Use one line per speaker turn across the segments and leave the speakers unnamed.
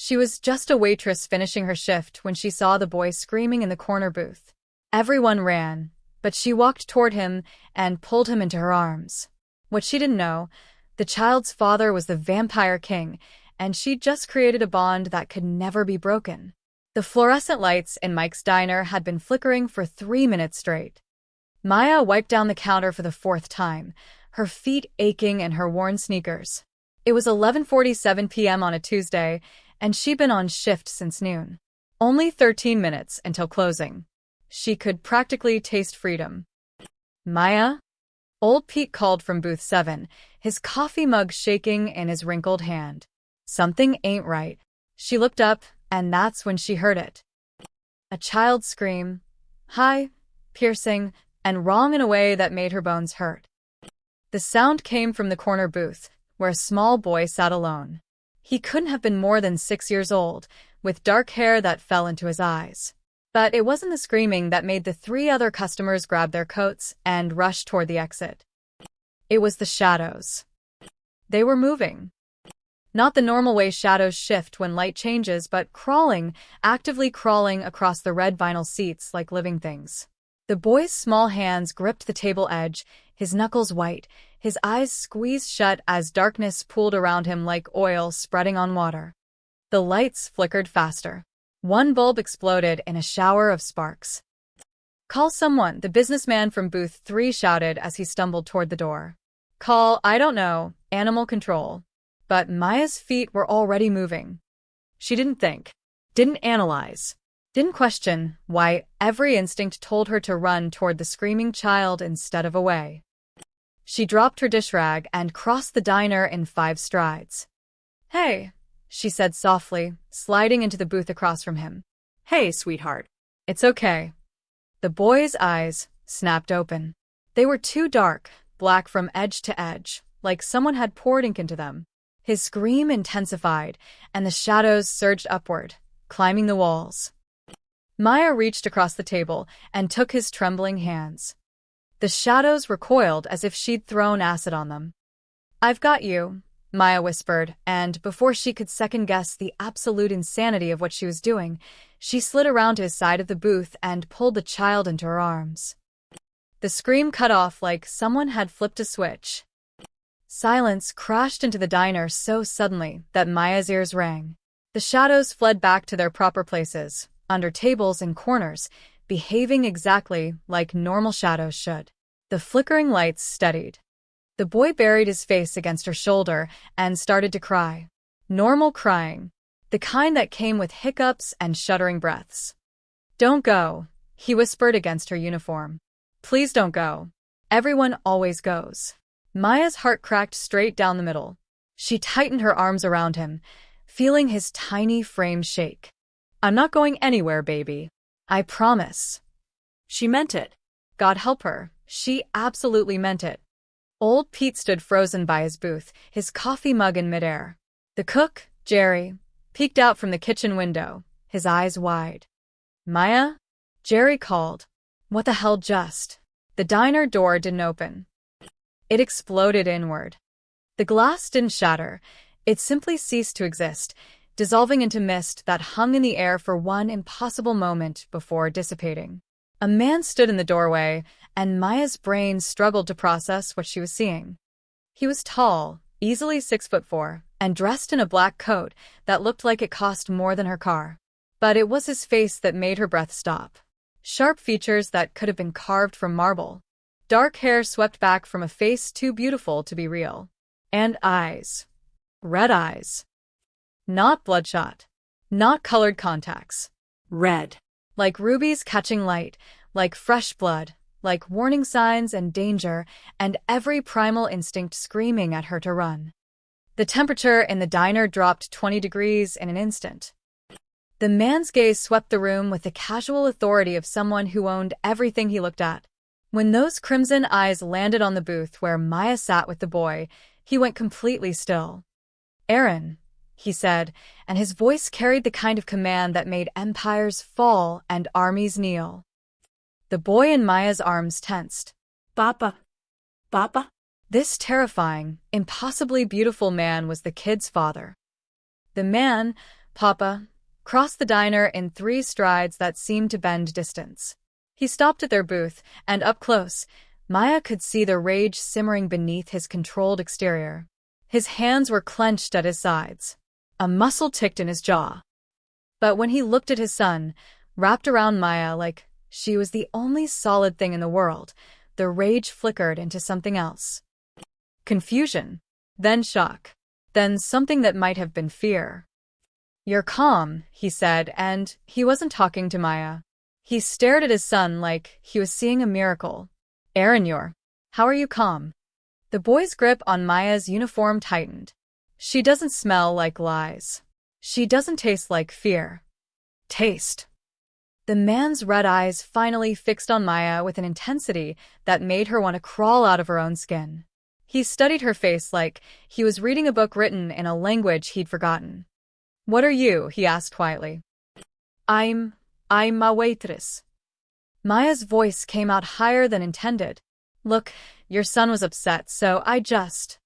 She was just a waitress finishing her shift when she saw the boy screaming in the corner booth. Everyone ran, but she walked toward him and pulled him into her arms. What she didn't know, the child's father was the vampire king, and she'd just created a bond that could never be broken. The fluorescent lights in Mike's diner had been flickering for 3 minutes straight. Maya wiped down the counter for the 4th time, her feet aching in her worn sneakers. It was 11:47 p.m. on a Tuesday, and she'd been on shift since noon. Only 13 minutes until closing. She could practically taste freedom. "Maya?" Old Pete called from booth 7, his coffee mug shaking in his wrinkled hand. Something ain't right. She looked up, and that's when she heard it. A child's scream. High, piercing, and wrong in a way that made her bones hurt. The sound came from the corner booth, where a small boy sat alone. He couldn't have been more than 6 years old, with dark hair that fell into his eyes. But it wasn't the screaming that made the 3 other customers grab their coats and rush toward the exit. It was the shadows. They were moving. Not the normal way shadows shift when light changes, but crawling, actively crawling across the red vinyl seats like living things. The boy's small hands gripped the table edge, his knuckles white, his eyes squeezed shut as darkness pooled around him like oil spreading on water. The lights flickered faster. One bulb exploded in a shower of sparks. "Call someone," the businessman from booth 3 shouted as he stumbled toward the door. "Call, I don't know, animal control." But Maya's feet were already moving. She didn't think, didn't analyze, didn't question why every instinct told her to run toward the screaming child instead of away. She dropped her dish rag and crossed the diner in 5 strides. "Hey," she said softly, sliding into the booth across from him. "Hey, sweetheart. It's okay." The boy's eyes snapped open. They were too dark, black from edge to edge, like someone had poured ink into them. His scream intensified, and the shadows surged upward, climbing the walls. Maya reached across the table and took his trembling hands. The shadows recoiled as if she'd thrown acid on them. "I've got you," Maya whispered, and before she could second-guess the absolute insanity of what she was doing, she slid around to his side of the booth and pulled the child into her arms. The scream cut off like someone had flipped a switch. Silence crashed into the diner so suddenly that Maya's ears rang. The shadows fled back to their proper places, under tables and corners, behaving exactly like normal shadows should. The flickering lights steadied. The boy buried his face against her shoulder and started to cry. Normal crying, the kind that came with hiccups and shuddering breaths. "Don't go," he whispered against her uniform. "Please don't go. Everyone always goes." Maya's heart cracked straight down the middle. She tightened her arms around him, feeling his tiny frame shake. "I'm not going anywhere, baby. I promise." She meant it. God help her, she absolutely meant it. Old Pete stood frozen by his booth, his coffee mug in midair. The cook, Jerry, peeked out from the kitchen window, his eyes wide. "Maya?" Jerry called. "What the hell just?" The diner door didn't open. It exploded inward. The glass didn't shatter. It simply ceased to exist, dissolving into mist that hung in the air for one impossible moment before dissipating. A man stood in the doorway, and Maya's brain struggled to process what she was seeing. He was tall, easily 6'4", and dressed in a black coat that looked like it cost more than her car. But it was his face that made her breath stop. Sharp features that could have been carved from marble. Dark hair swept back from a face too beautiful to be real. And eyes. Red eyes. Not bloodshot. Not colored contacts. Red. Like rubies catching light, like fresh blood, like warning signs and danger, and every primal instinct screaming at her to run. The temperature in the diner dropped 20 degrees in an instant. The man's gaze swept the room with the casual authority of someone who owned everything he looked at. When those crimson eyes landed on the booth where Maya sat with the boy, he went completely still. "Aaron," he said, and his voice carried the kind of command that made empires fall and armies kneel. The boy in Maya's arms tensed. "Papa. Papa?" This terrifying, impossibly beautiful man was the kid's father. The man, Papa, crossed the diner in 3 strides that seemed to bend distance. He stopped at their booth, and up close, Maya could see the rage simmering beneath his controlled exterior. His hands were clenched at his sides. A muscle ticked in his jaw. But when he looked at his son, wrapped around Maya like she was the only solid thing in the world, the rage flickered into something else. Confusion, then shock, then something that might have been fear. "You're calm," he said, and he wasn't talking to Maya. He stared at his son like he was seeing a miracle. "Aaron, how are you calm?" The boy's grip on Maya's uniform tightened. "She doesn't smell like lies. She doesn't taste like fear. Taste." The man's red eyes finally fixed on Maya with an intensity that made her want to crawl out of her own skin. He studied her face like he was reading a book written in a language he'd forgotten. "What are you?" he asked quietly. I'm a waitress." Maya's voice came out higher than intended. "Look, your son was upset, so I just—"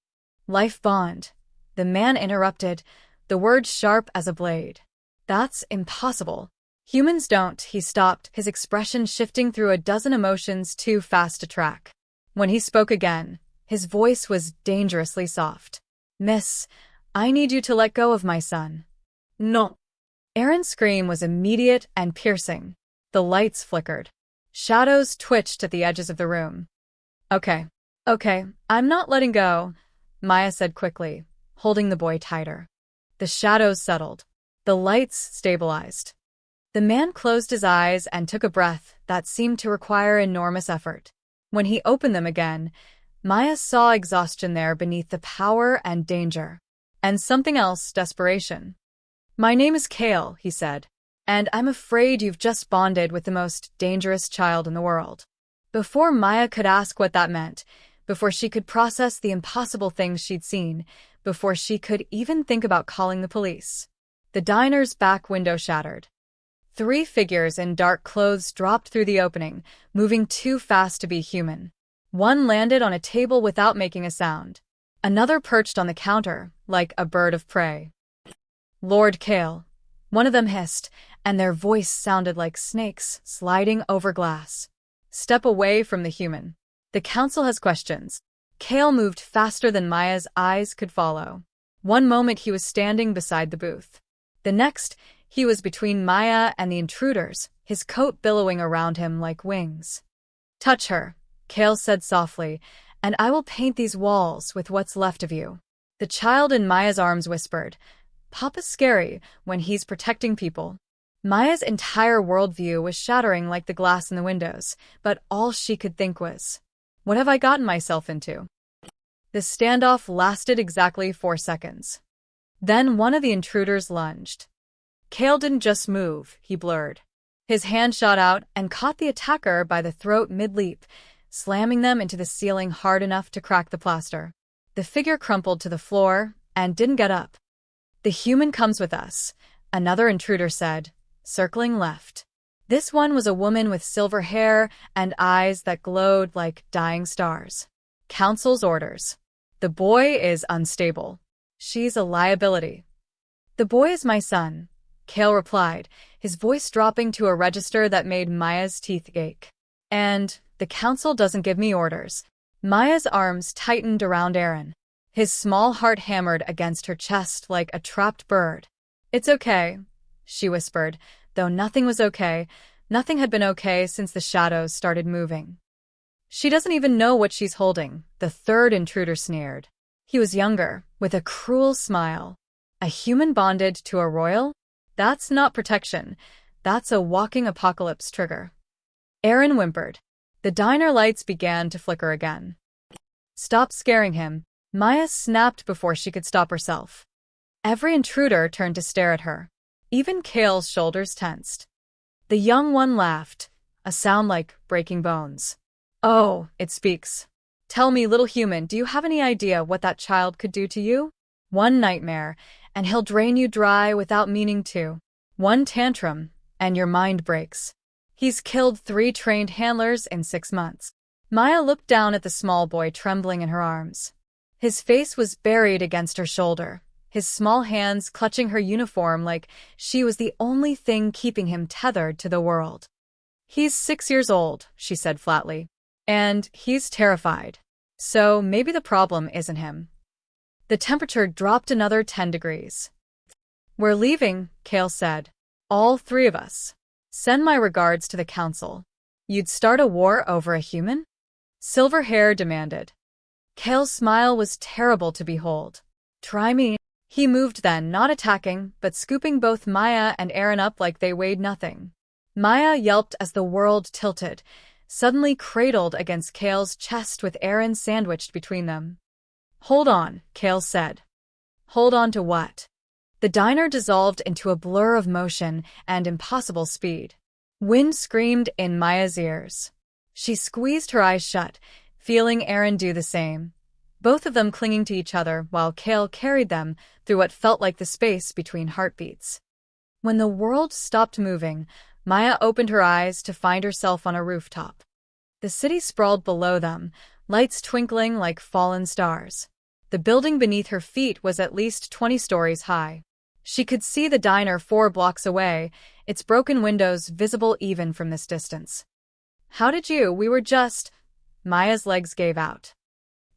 "Life bond," the man interrupted, the words sharp as a blade. "That's impossible. Humans don't." He stopped, his expression shifting through a dozen emotions too fast to track. When he spoke again, his voice was dangerously soft. "Miss, I need you to let go of my son." "No." Aaron's scream was immediate and piercing. The lights flickered. Shadows twitched at the edges of the room. Okay, I'm not letting go," Maya said quickly, holding the boy tighter. The shadows settled. The lights stabilized. The man closed his eyes and took a breath that seemed to require enormous effort. When he opened them again, Maya saw exhaustion there beneath the power and danger. And something else, desperation. "My name is Kale," he said, "and I'm afraid you've just bonded with the most dangerous child in the world." Before Maya could ask what that meant, before she could process the impossible things she'd seen, before she could even think about calling the police, the diner's back window shattered. 3 figures in dark clothes dropped through the opening, moving too fast to be human. One landed on a table without making a sound. Another perched on the counter, like a bird of prey. "Lord Kale," one of them hissed, and their voice sounded like snakes sliding over glass. "Step away from the human. The council has questions." Kale moved faster than Maya's eyes could follow. One moment he was standing beside the booth. The next, he was between Maya and the intruders, his coat billowing around him like wings. "Touch her," Kale said softly, "and I will paint these walls with what's left of you." The child in Maya's arms whispered, "Papa's scary when he's protecting people." Maya's entire worldview was shattering like the glass in the windows, but all she could think was, what have I gotten myself into? The standoff lasted exactly 4 seconds. Then one of the intruders lunged. Kale didn't just move, he blurred. His hand shot out and caught the attacker by the throat mid-leap, slamming them into the ceiling hard enough to crack the plaster. The figure crumpled to the floor and didn't get up. "The human comes with us," another intruder said, circling left. This one was a woman with silver hair and eyes that glowed like dying stars. "Council's orders. The boy is unstable. She's a liability." "The boy is my son," Kale replied, his voice dropping to a register that made Maya's teeth ache. "And the council doesn't give me orders." Maya's arms tightened around Aaron. His small heart hammered against her chest like a trapped bird. "It's okay," she whispered, though nothing was okay. Nothing had been okay since the shadows started moving. "She doesn't even know what she's holding," the third intruder sneered. He was younger, with a cruel smile. "A human bonded to a royal? That's not protection. That's a walking apocalypse trigger." Aaron whimpered. The diner lights began to flicker again. "Stop scaring him," Maya snapped before she could stop herself. Every intruder turned to stare at her. Even Kale's shoulders tensed. The young one laughed, a sound like breaking bones. "Oh, it speaks. Tell me, little human, do you have any idea what that child could do to you? One nightmare, and he'll drain you dry without meaning to. One tantrum, and your mind breaks. He's killed 3 trained handlers in 6 months." Maya looked down at the small boy trembling in her arms. His face was buried against her shoulder, his small hands clutching her uniform like she was the only thing keeping him tethered to the world. "He's 6 years old," she said flatly. "And he's terrified. So maybe the problem isn't him." The temperature dropped another 10 degrees. "We're leaving," Kale said. "All three of us. Send my regards to the council." "You'd start a war over a human?" Silverhair demanded. Kale's smile was terrible to behold. "Try me." He moved then, not attacking, but scooping both Maya and Aaron up like they weighed nothing. Maya yelped as the world tilted, suddenly cradled against Kale's chest with Aaron sandwiched between them. "Hold on," Kale said. "Hold on to what?" The diner dissolved into a blur of motion and impossible speed. Wind screamed in Maya's ears. She squeezed her eyes shut, feeling Aaron do the same, both of them clinging to each other while Kale carried them through what felt like the space between heartbeats. When the world stopped moving, Maya opened her eyes to find herself on a rooftop. The city sprawled below them, lights twinkling like fallen stars. The building beneath her feet was at least 20 stories high. She could see the diner 4 blocks away, its broken windows visible even from this distance. We were just... Maya's legs gave out.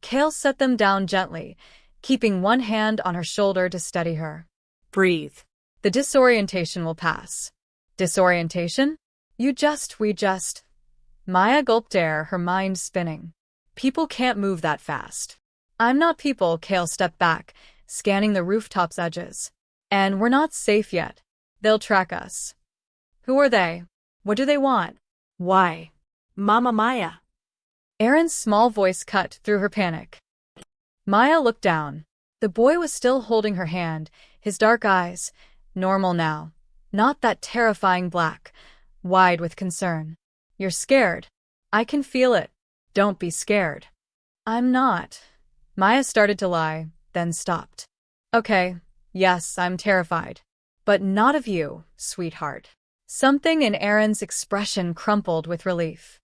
Kale set them down gently, keeping one hand on her shoulder to steady her. "Breathe. The disorientation will pass." "Disorientation? We just... Maya gulped air, her mind spinning. "People can't move that fast." "I'm not people," Kale stepped back, scanning the rooftop's edges. "And we're not safe yet. They'll track us." "Who are they? What do they want? Why?" "Mama Maya." Aaron's small voice cut through her panic. Maya looked down. The boy was still holding her hand, his dark eyes, normal now, not that terrifying black, wide with concern. "You're scared. I can feel it. Don't be scared." "I'm not." Maya started to lie, then stopped. "Okay, yes, I'm terrified. But not of you, sweetheart." Something in Aaron's expression crumpled with relief.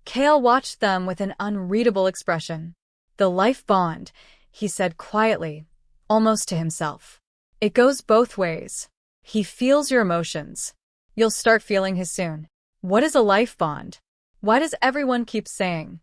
Kale watched them with an unreadable expression. "The life bond," he said quietly, almost to himself. "It goes both ways. He feels your emotions. You'll start feeling his soon." "What is a life bond? Why does everyone keep saying?"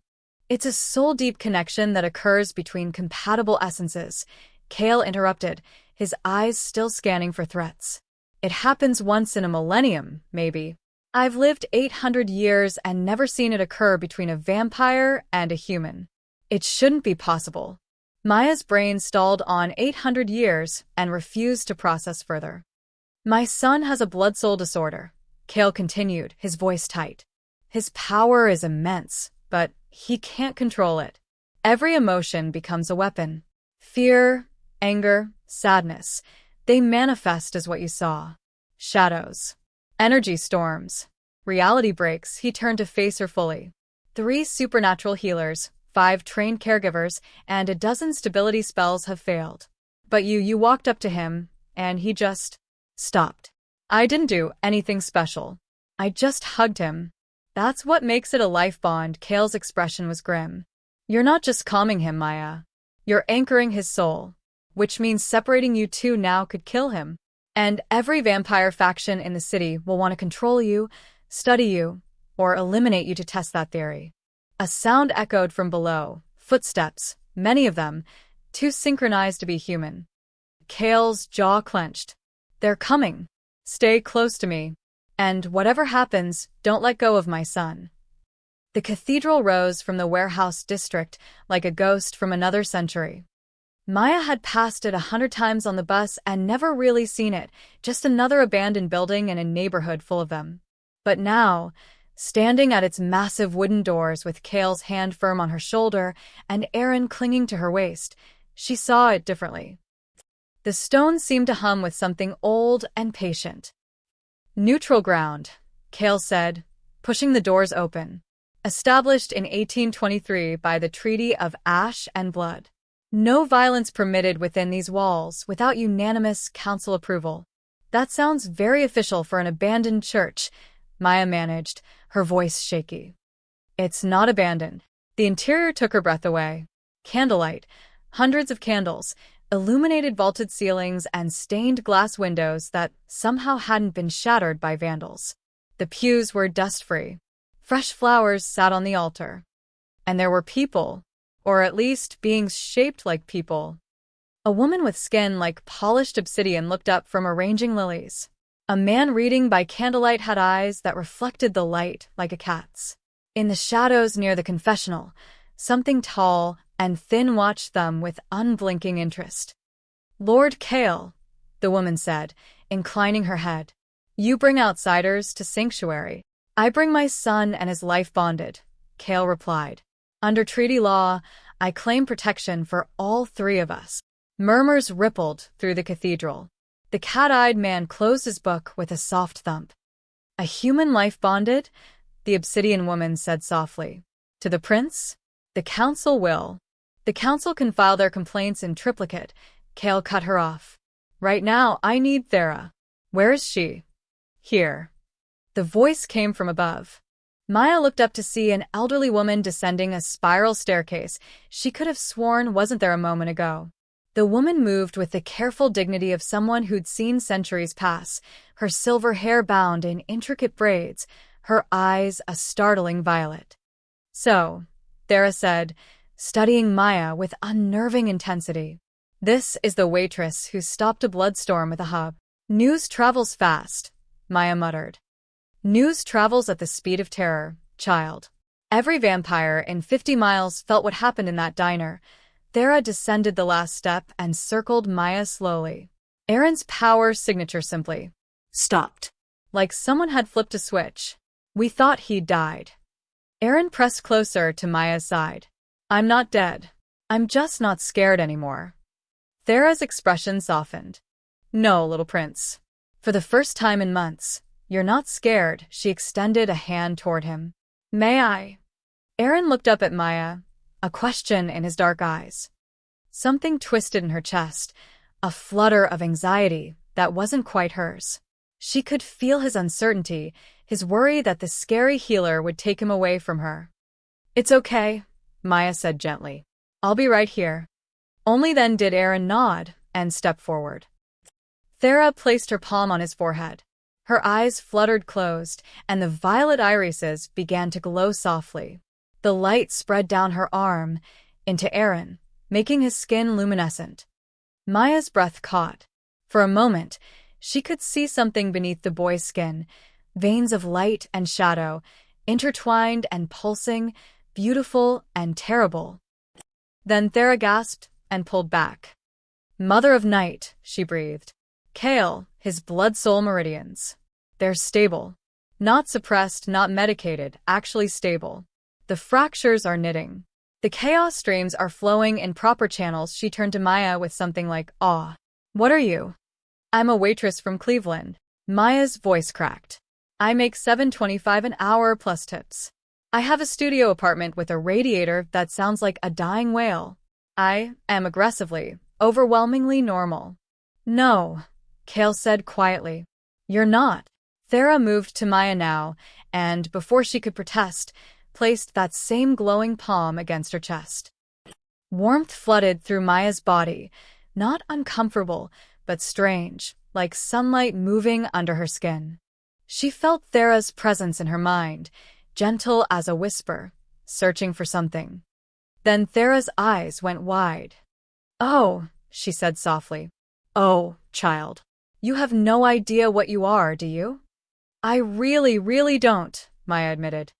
"It's a soul-deep connection that occurs between compatible essences," Kale interrupted, his eyes still scanning for threats. "It happens once in a millennium, maybe. I've lived 800 years and never seen it occur between a vampire and a human. It shouldn't be possible." Maya's brain stalled on 800 years and refused to process further. "My son has a blood-soul disorder," Kale continued, his voice tight. "His power is immense, but he can't control it. Every emotion becomes a weapon. Fear, anger, sadness, they manifest as what you saw. Shadows. Energy storms. Reality breaks." He turned to face her fully. 3 supernatural healers, 5 trained caregivers, and a dozen stability spells have failed. But you walked up to him, and he just stopped. "I didn't do anything special. I just hugged him." "That's what makes it a life bond." Kale's expression was grim. "You're not just calming him, Maya. You're anchoring his soul, which means separating you two now could kill him. And every vampire faction in the city will want to control you, study you, or eliminate you to test that theory." A sound echoed from below, footsteps, many of them, too synchronized to be human. Kale's jaw clenched. "They're coming. Stay close to me. And whatever happens, don't let go of my son." The cathedral rose from the warehouse district like a ghost from another century. Maya had passed it 100 times on the bus and never really seen it, just another abandoned building in a neighborhood full of them. But now, standing at its massive wooden doors with Kale's hand firm on her shoulder and Aaron clinging to her waist, she saw it differently. The stones seemed to hum with something old and patient. "Neutral ground," Kale said, pushing the doors open. "Established in 1823 by the Treaty of Ash and Blood. No violence permitted within these walls without unanimous council approval." "That sounds very official for an abandoned church," Maya managed, her voice shaky. "It's not abandoned." The interior took her breath away. Candlelight, hundreds of candles, illuminated vaulted ceilings and stained glass windows that somehow hadn't been shattered by vandals. The pews were dust-free. Fresh flowers sat on the altar. And there were people, or at least beings shaped like people. A woman with skin like polished obsidian looked up from arranging lilies. A man reading by candlelight had eyes that reflected the light like a cat's. In the shadows near the confessional, something tall and thin watched them with unblinking interest. "Lord Kale," the woman said, inclining her head. "You bring outsiders to sanctuary. I bring my son and his life bonded," Kale replied. "Under treaty law, I claim protection for all three of us." Murmurs rippled through the cathedral. The cat-eyed man closed his book with a soft thump. "A human life bonded?" the obsidian woman said softly. "To the prince? The council will. The council can file their complaints in triplicate." Kale cut her off. "Right now, I need Thera." "Where is she?" "Here." The voice came from above. Maya looked up to see an elderly woman descending a spiral staircase she could have sworn wasn't there a moment ago. The woman moved with the careful dignity of someone who'd seen centuries pass, her silver hair bound in intricate braids, her eyes a startling violet. "So," Thera said, studying Maya with unnerving intensity. "This is the waitress who stopped a bloodstorm at the hub." "News travels fast," Maya muttered. "News travels at the speed of terror, child." Every vampire in 50 miles felt what happened in that diner. Thera descended the last step and circled Maya slowly. Aaron's power signature simply stopped. Like someone had flipped a switch. "We thought he'd died." Aaron pressed closer to Maya's side. "I'm not dead. I'm just not scared anymore." Thera's expression softened. "No, little prince. For the first time in months, you're not scared." She extended a hand toward him. "May I?" Aaron looked up at Maya, a question in his dark eyes. Something twisted in her chest, a flutter of anxiety that wasn't quite hers. She could feel his uncertainty, his worry that the scary healer would take him away from her. "It's okay," Maya said gently. "I'll be right here." Only then did Aaron nod and step forward. Thera placed her palm on his forehead. Her eyes fluttered closed, and the violet irises began to glow softly. The light spread down her arm into Aaron, making his skin luminescent. Maya's breath caught. For a moment, she could see something beneath the boy's skin, veins of light and shadow, intertwined and pulsing, beautiful and terrible. Then Thera gasped and pulled back. "Mother of Night," she breathed. "Kale, his blood-soul meridians. They're stable. Not suppressed, not medicated, actually stable. The fractures are knitting. The chaos streams are flowing in proper channels." She turned to Maya with something like awe. "What are you?" "I'm a waitress from Cleveland." Maya's voice cracked. "I make $7.25 an hour plus tips. I have a studio apartment with a radiator that sounds like a dying whale. I am aggressively, overwhelmingly normal." "No," Kale said quietly. "You're not." Thera moved to Maya now, and, before she could protest, placed that same glowing palm against her chest. Warmth flooded through Maya's body, not uncomfortable, but strange, like sunlight moving under her skin. She felt Thera's presence in her mind, gentle as a whisper, searching for something. Then Thera's eyes went wide. "Oh," she said softly. "Oh, child. You have no idea what you are, do you?" "I really, really don't," Maya admitted.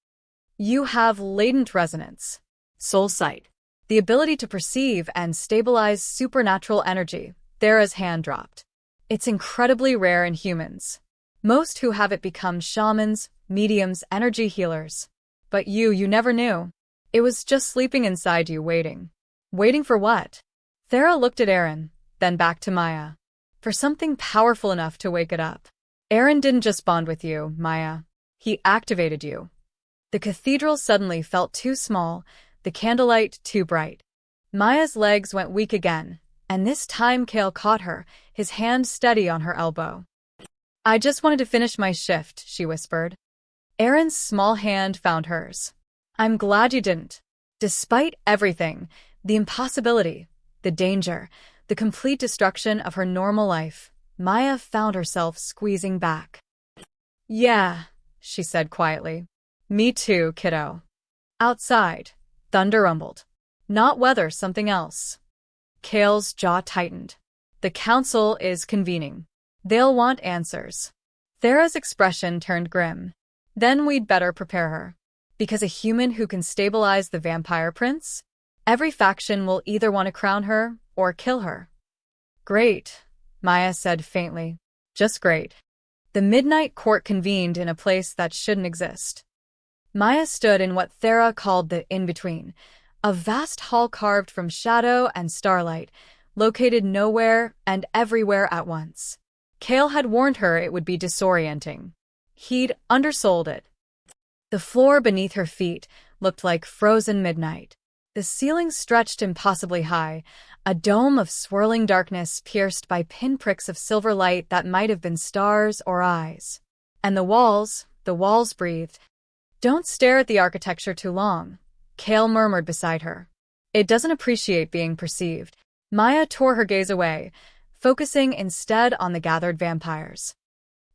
"You have latent resonance, soul sight, the ability to perceive and stabilize supernatural energy." Thera's hand dropped. "It's incredibly rare in humans. Most who have it become shamans, mediums, energy healers. But you never knew. It was just sleeping inside you, waiting." "Waiting for what?" Thera looked at Aaron, then back to Maya. "For something powerful enough to wake it up. Aaron didn't just bond with you, Maya. He activated you." The cathedral suddenly felt too small, the candlelight too bright. Maya's legs went weak again, and this time Kale caught her, his hand steady on her elbow. "I just wanted to finish my shift," she whispered. Aaron's small hand found hers. "I'm glad you didn't. Despite everything, the impossibility, the danger, the complete destruction of her normal life, Maya found herself squeezing back. "Yeah," she said quietly. "Me too, kiddo." Outside, thunder rumbled. Not weather, something else. Kale's jaw tightened. The council is convening. They'll want answers. Thera's expression turned grim. Then we'd better prepare her. Because a human who can stabilize the vampire prince? Every faction will either want to crown her or kill her. Great, Maya said faintly. Just great. The midnight court convened in a place that shouldn't exist. Maya stood in what Thera called the in-between, a vast hall carved from shadow and starlight, located nowhere and everywhere at once. Kale had warned her it would be disorienting. He'd undersold it. The floor beneath her feet looked like frozen midnight. The ceiling stretched impossibly high, a dome of swirling darkness pierced by pinpricks of silver light that might have been stars or eyes. And the walls breathed. "Don't stare at the architecture too long," Kale murmured beside her. "It doesn't appreciate being perceived." Maya tore her gaze away, focusing instead on the gathered vampires.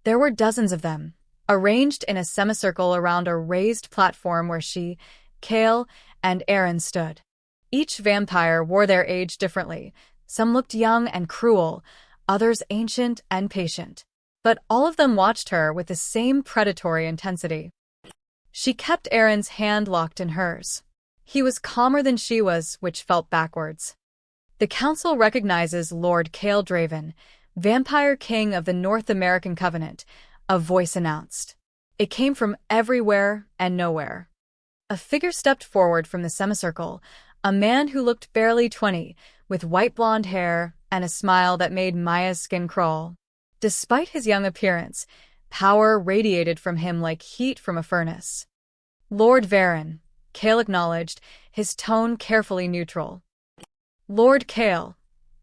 There were dozens of them, arranged in a semicircle around a raised platform where she, Kale, and Aaron stood. Each vampire wore their age differently. Some looked young and cruel, others ancient and patient. But all of them watched her with the same predatory intensity. She kept Aaron's hand locked in hers. He was calmer than she was, which felt backwards. "The Council recognizes Lord Kale Draven, Vampire King of the North American Covenant," a voice announced. It came from everywhere and nowhere. A figure stepped forward from the semicircle, a man who looked barely 20, with white blonde hair and a smile that made Maya's skin crawl. Despite his young appearance, power radiated from him like heat from a furnace. "Lord Varen," Kale acknowledged, his tone carefully neutral. "Lord Kale,"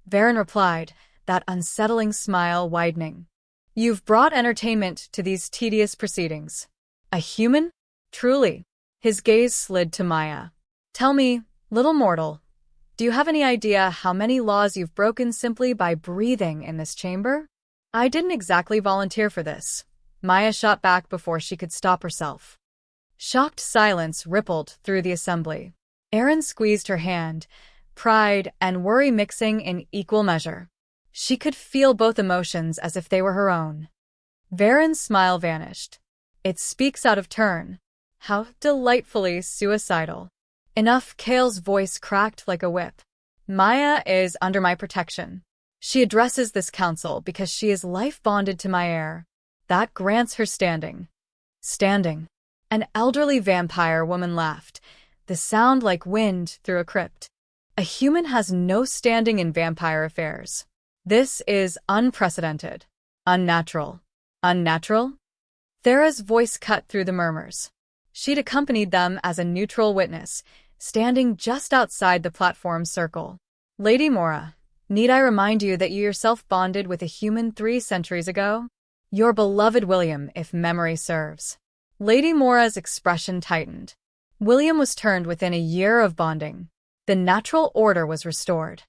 Varen replied, that unsettling smile widening. "You've brought entertainment to these tedious proceedings. A human? Truly." His gaze slid to Maya. "Tell me, little mortal, do you have any idea how many laws you've broken simply by breathing in this chamber?" "I didn't exactly volunteer for this," Maya shot back before she could stop herself. Shocked silence rippled through the assembly. Aaron squeezed her hand, pride and worry mixing in equal measure. She could feel both emotions as if they were her own. Varen's smile vanished. "It speaks out of turn. How delightfully suicidal." "Enough," Kale's voice cracked like a whip. "Maya is under my protection. She addresses this council because she is life-bonded to my heir. That grants her standing." "Standing?" An elderly vampire woman laughed, the sound like wind through a crypt. "A human has no standing in vampire affairs. This is unprecedented. Unnatural." "Unnatural?" Thera's voice cut through the murmurs. She'd accompanied them as a neutral witness, standing just outside the platform's circle. "Lady Mora, need I remind you that you yourself bonded with a human 3 centuries ago? Your beloved William, if memory serves." Lady Mora's expression tightened. William was turned within a year of bonding. The natural order was restored.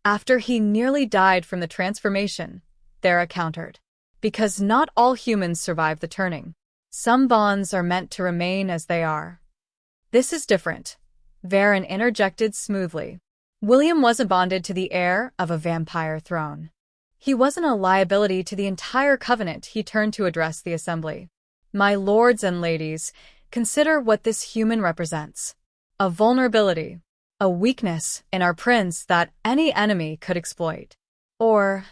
"After he nearly died from the transformation," Thera countered. "Because not all humans survive the turning. Some bonds are meant to remain as they are." "This is different," Varen interjected smoothly. "William wasn't bonded to the heir of a vampire throne. He wasn't a liability to the entire covenant." He turned to address the assembly. "My lords and ladies, consider what this human represents. A vulnerability, a weakness in our prince that any enemy could exploit." Or,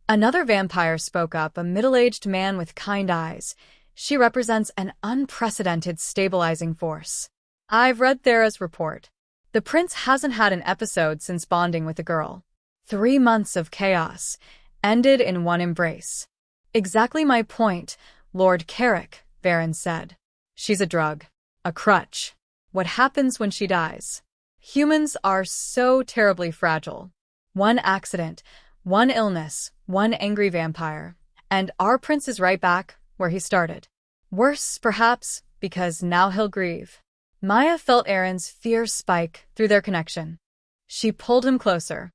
another vampire spoke up, a middle-aged man with kind eyes. "She represents an unprecedented stabilizing force." "I've read Thera's report. The prince hasn't had an episode since bonding with the girl. 3 months of chaos, ended in one embrace." "Exactly my point, Lord Carrick," Varen said. "She's a drug, a crutch. What happens when she dies? Humans are so terribly fragile. One accident, one illness, one angry vampire, and our prince is right back where he started. Worse, perhaps, because now he'll grieve." Maya felt Aaron's fear spike through their connection. She pulled him closer.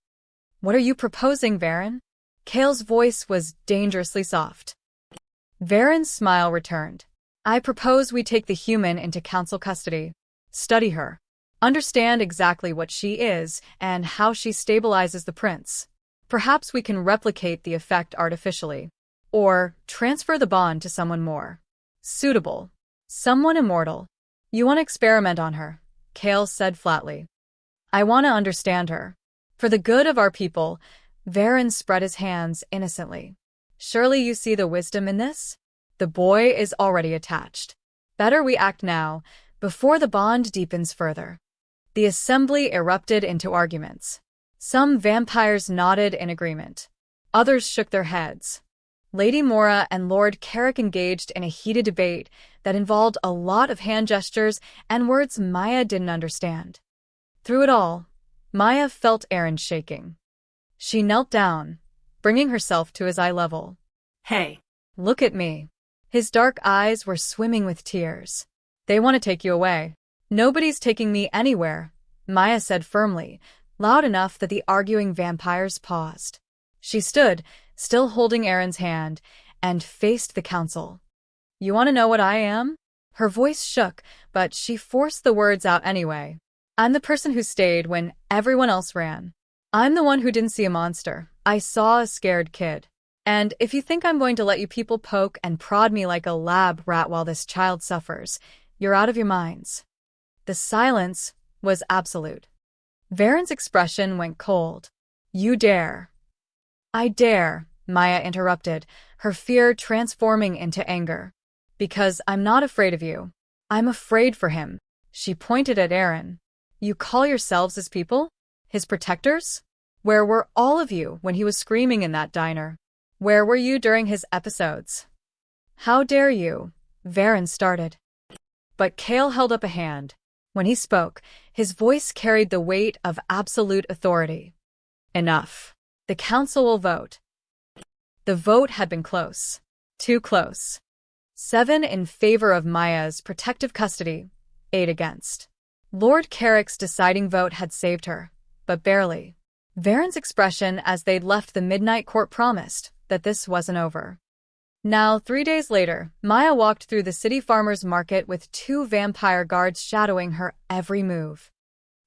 What are you proposing, Varen? Kale's voice was dangerously soft. Varen's smile returned. I propose we take the human into council custody, study her, understand exactly what she is and how she stabilizes the prince. Perhaps we can replicate the effect artificially, or transfer the bond to someone more suitable, someone immortal. You want to experiment on her, Kale said flatly. I want to understand her. For the good of our people, Varen spread his hands innocently. Surely you see the wisdom in this? The boy is already attached. Better we act now, before the bond deepens further. The assembly erupted into arguments. Some vampires nodded in agreement. Others shook their heads. Lady Mora and Lord Carrick engaged in a heated debate that involved a lot of hand gestures and words Maya didn't understand. Through it all, Maya felt Aaron shaking. She knelt down, bringing herself to his eye level.
Hey.
Look at me. His dark eyes were swimming with tears. They want to take you away. Nobody's taking me anywhere, Maya said firmly, loud enough that the arguing vampires paused. She stood, still holding Aaron's hand, and faced the council. You want to know what I am? Her voice shook, but she forced the words out anyway. I'm the person who stayed when everyone else ran. I'm the one who didn't see a monster. I saw a scared kid. And if you think I'm going to let you people poke and prod me like a lab rat while this child suffers, you're out of your minds. The silence was absolute. Varen's expression went cold. You dare. I dare, Maya interrupted, her fear transforming into anger. Because I'm not afraid of you. I'm afraid for him. She pointed at Aaron. You call yourselves his people? His protectors? Where were all of you when he was screaming in that diner? Where were you during his episodes? How dare you? Varen started. But Kale held up a hand. When he spoke, his voice carried the weight of absolute authority. Enough. The council will vote. The vote had been close. Too close. 7 in favor of Maya's protective custody, 8 against. Lord Carrick's deciding vote had saved her, but barely. Varen's expression as they'd left the midnight court promised that this wasn't over. Now, 3 days later, Maya walked through the city farmer's market with 2 vampire guards shadowing her every move.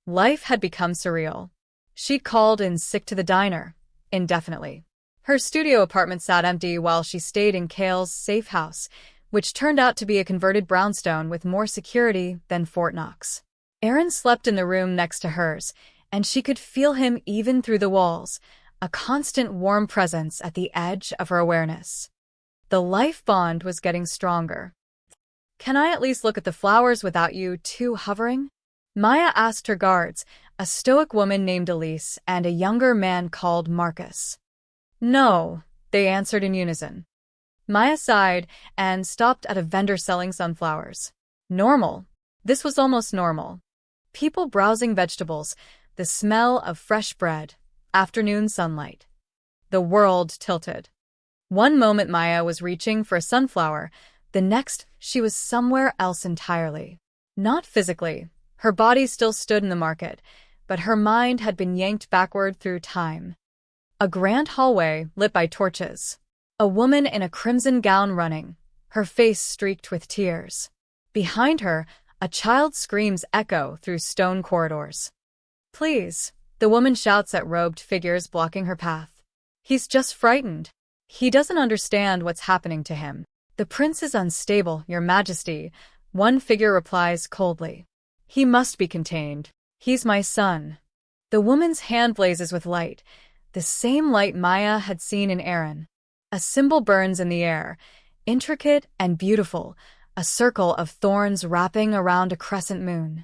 Life had become surreal. She'd called in sick to the diner, indefinitely. Her studio apartment sat empty while she stayed in Kale's safe house, which turned out to be a converted brownstone with more security than Fort Knox. Aaron slept in the room next to hers, and she could feel him even through the walls, a constant warm presence at the edge of her awareness. The life bond was getting stronger. Can I at least look at the flowers without you two hovering? Maya asked her guards, a stoic woman named Elise and a younger man called Marcus. No, they answered in unison. Maya sighed and stopped at a vendor selling sunflowers. Normal. This was almost normal. People browsing vegetables, the smell of fresh bread, afternoon sunlight. The world tilted. One moment Maya was reaching for a sunflower, the next she was somewhere else entirely. Not physically. Her body still stood in the market, but her mind had been yanked backward through time. A grand hallway lit by torches. A woman in a crimson gown running, her face streaked with tears. Behind her, a child's screams echo through stone corridors. Please, the woman shouts at robed figures blocking her path. He's just frightened. He doesn't understand what's happening to him. The prince is unstable, Your Majesty, one figure replies coldly. He must be contained. He's my son. The woman's hand blazes with light, the same light Maya had seen in Aaron. A symbol burns in the air, intricate and beautiful, a circle of thorns wrapping around a crescent moon.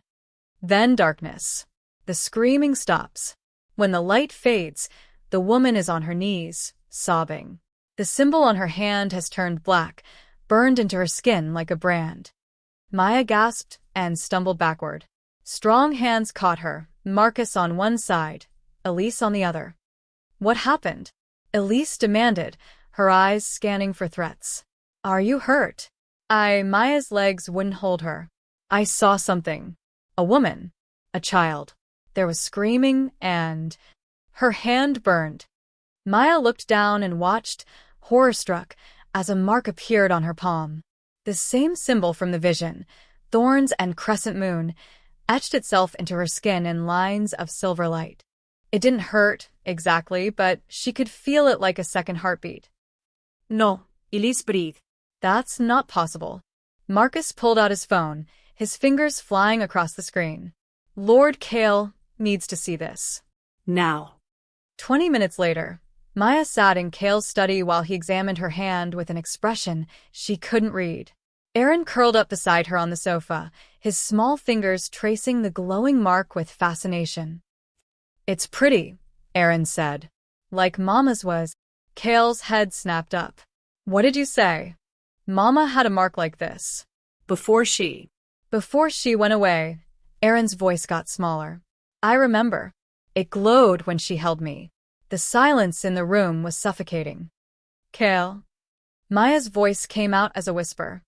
Then darkness. The screaming stops. When the light fades, the woman is on her knees, sobbing. The symbol on her hand has turned black, burned into her skin like a brand. Maya gasped and stumbled backward. Strong hands caught her, Marcus on one side, Elise on the other. What happened? Elise demanded, her eyes scanning for threats. Are you hurt? Maya's legs wouldn't hold her. I saw something. A woman. A child. There was screaming and... Her hand burned. Maya looked down and watched, horror-struck, as a mark appeared on her palm. The same symbol from the vision, thorns and crescent moon, etched itself into her skin in lines of silver light. It didn't hurt, exactly, but she could feel it like a second heartbeat. No, Elise, breathe. That's not possible. Marcus pulled out his phone, his fingers flying across the screen. Lord Kale needs to see this.
Now.
20 minutes later, Maya sat in Kale's study while he examined her hand with an expression she couldn't read. Aaron curled up beside her on the sofa, his small fingers tracing the glowing mark with fascination. It's pretty, Aaron said. Like Mama's was. Kale's head snapped up. What did you say? Mama had a mark like this.
Before she
went away, Aaron's voice got smaller. I remember. It glowed when she held me. The silence in the room was suffocating. Kale. Maya's voice came out as a whisper.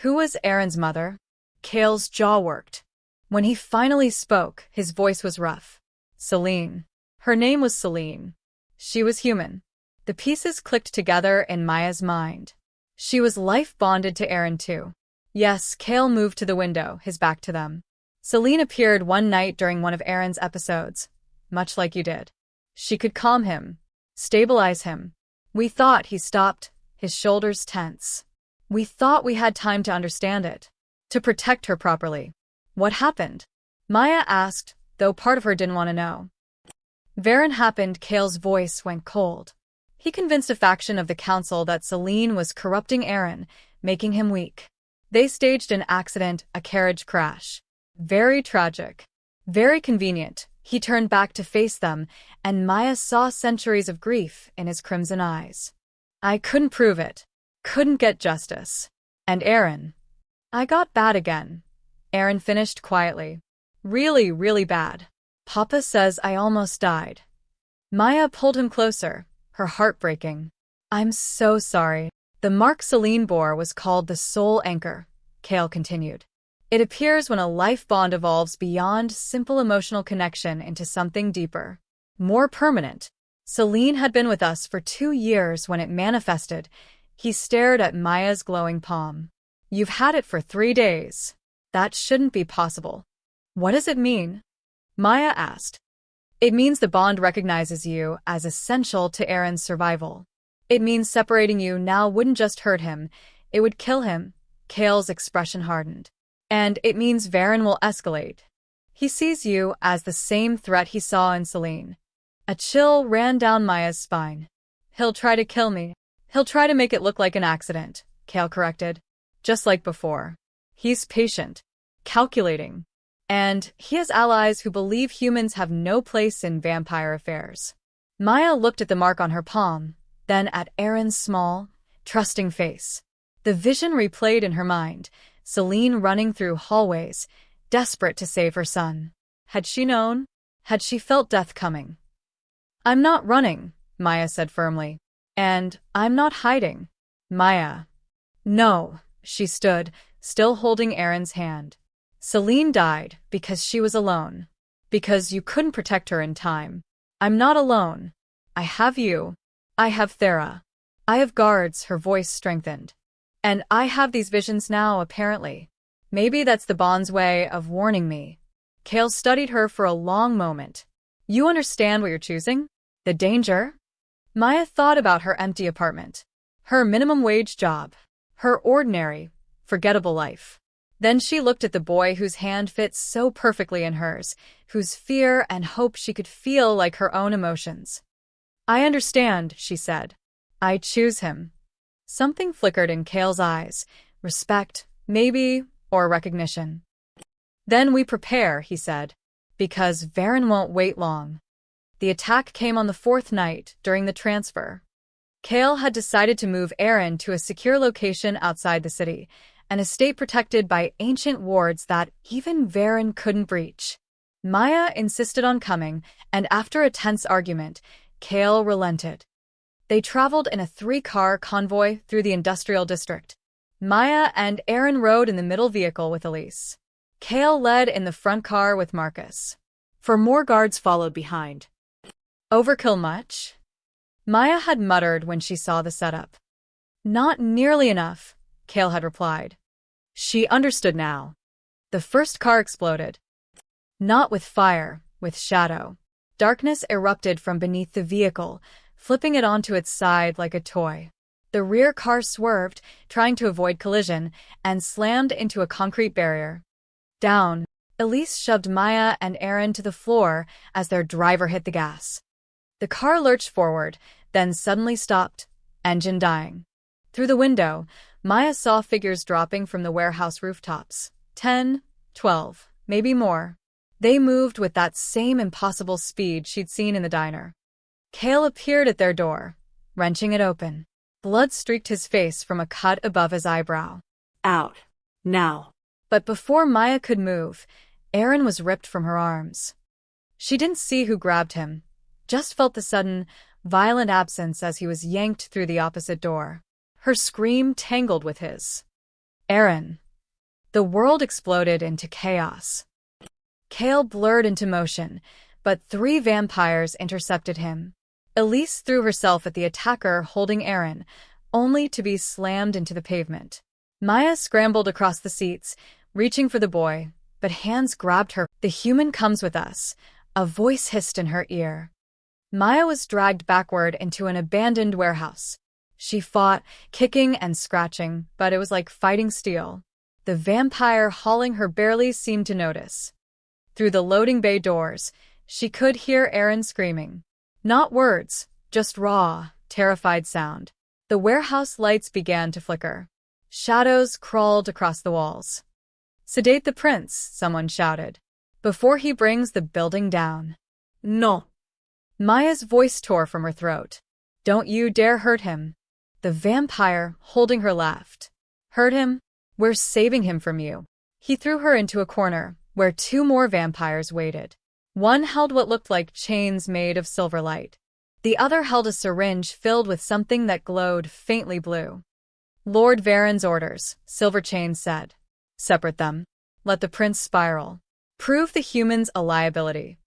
Who was Aaron's mother? Kale's jaw worked. When he finally spoke, his voice was rough. Celine. Her name was Celine. She was human. The pieces clicked together in Maya's mind. She was life-bonded to Aaron too. Yes, Kale moved to the window, his back to them. Celine appeared one night during one of Aaron's episodes, much like you did. She could calm him, stabilize him. We thought he stopped, his shoulders tense. We thought we had time to understand it, to protect her properly. What happened? Maya asked, though part of her didn't want to know. Varen happened. Kale's voice went cold. He convinced a faction of the council that Celine was corrupting Aaron, making him weak. They staged an accident, a carriage crash. Very tragic. Very convenient. He turned back to face them, and Maya saw centuries of grief in his crimson eyes. I couldn't prove it. Couldn't get justice. And Aaron. I got bad again. Aaron finished quietly. Really, really bad. Papa says I almost died. Maya pulled him closer, her heart breaking. I'm so sorry. The mark Celine bore was called the soul anchor, Kale continued. It appears when a life bond evolves beyond simple emotional connection into something deeper, more permanent. Celine had been with us for 2 years when it manifested. He stared at Maya's glowing palm. You've had it for 3 days. That shouldn't be possible. What does it mean? Maya asked. It means the bond recognizes you as essential to Aaron's survival. It means separating you now wouldn't just hurt him, it would kill him. Kale's expression hardened. And it means Varen will escalate. He sees you as the same threat he saw in Celine. A chill ran down Maya's spine. He'll try to kill me. He'll try to make it look like an accident, Kale corrected. Just like before. He's patient, calculating. And he has allies who believe humans have no place in vampire affairs. Maya looked at the mark on her palm, then at Aaron's small, trusting face. The vision replayed in her mind, Celine running through hallways, desperate to save her son. Had she known? Had she felt death coming? I'm not running, Maya said firmly. And I'm not hiding. Maya. No, she stood, still holding Aaron's hand. Celine died because she was alone. Because you couldn't protect her in time. I'm not alone. I have you. I have Thera. I have guards, her voice strengthened. And I have these visions now, apparently. Maybe that's the bond's way of warning me. Kale studied her for a long moment. You understand what you're choosing? The danger? Maya thought about her empty apartment. Her minimum wage job. Her ordinary, forgettable life. Then she looked at the boy whose hand fit so perfectly in hers, whose fear and hope she could feel like her own emotions. I understand, she said. I choose him. Something flickered in Kale's eyes. Respect, maybe, or recognition. Then we prepare, he said. Because Varen won't wait long. The attack came on the 4th night, during the transfer. Kale had decided to move Aaron to a secure location outside the city, an estate protected by ancient wards that even Varen couldn't breach. Maya insisted on coming, and after a tense argument, Kale relented. They traveled in a 3-car convoy through the industrial district. Maya and Aaron rode in the middle vehicle with Elise. Kale led in the front car with Marcus. 4 more guards followed behind. Overkill much? Maya had muttered when she saw the setup. Not nearly enough, Kale had replied. She understood now. The first car exploded. Not with fire, with shadow. Darkness erupted from beneath the vehicle, flipping it onto its side like a toy. The rear car swerved, trying to avoid collision, and slammed into a concrete barrier. Down, Elise shoved Maya and Aaron to the floor as their driver hit the gas. The car lurched forward, then suddenly stopped, engine dying. Through the window, Maya saw figures dropping from the warehouse rooftops. 10, 12, maybe more. They moved with that same impossible speed she'd seen in the diner. Kale appeared at their door, wrenching it open. Blood streaked his face from a cut above his eyebrow.
Out. Now.
But before Maya could move, Aaron was ripped from her arms. She didn't see who grabbed him, just felt the sudden, violent absence as he was yanked through the opposite door. Her scream tangled with his. Aaron. The world exploded into chaos. Kale blurred into motion, but 3 vampires intercepted him. Elise threw herself at the attacker holding Aaron, only to be slammed into the pavement. Maya scrambled across the seats, reaching for the boy, but hands grabbed her. The human comes with us, a voice hissed in her ear. Maya was dragged backward into an abandoned warehouse. She fought, kicking and scratching, but it was like fighting steel. The vampire hauling her barely seemed to notice. Through the loading bay doors, she could hear Aaron screaming. Not words, just raw, terrified sound. The warehouse lights began to flicker. Shadows crawled across the walls. Sedate the prince, someone shouted, before he brings the building down.
No.
Maya's voice tore from her throat. Don't you dare hurt him. The vampire, holding her, laughed. Hurt him? We're saving him from you. He threw her into a corner, where 2 more vampires waited. One held what looked like chains made of silver light. The other held a syringe filled with something that glowed faintly blue. Lord Varen's orders, Silver Chain said. Separate them. Let the prince spiral. Prove the humans a liability.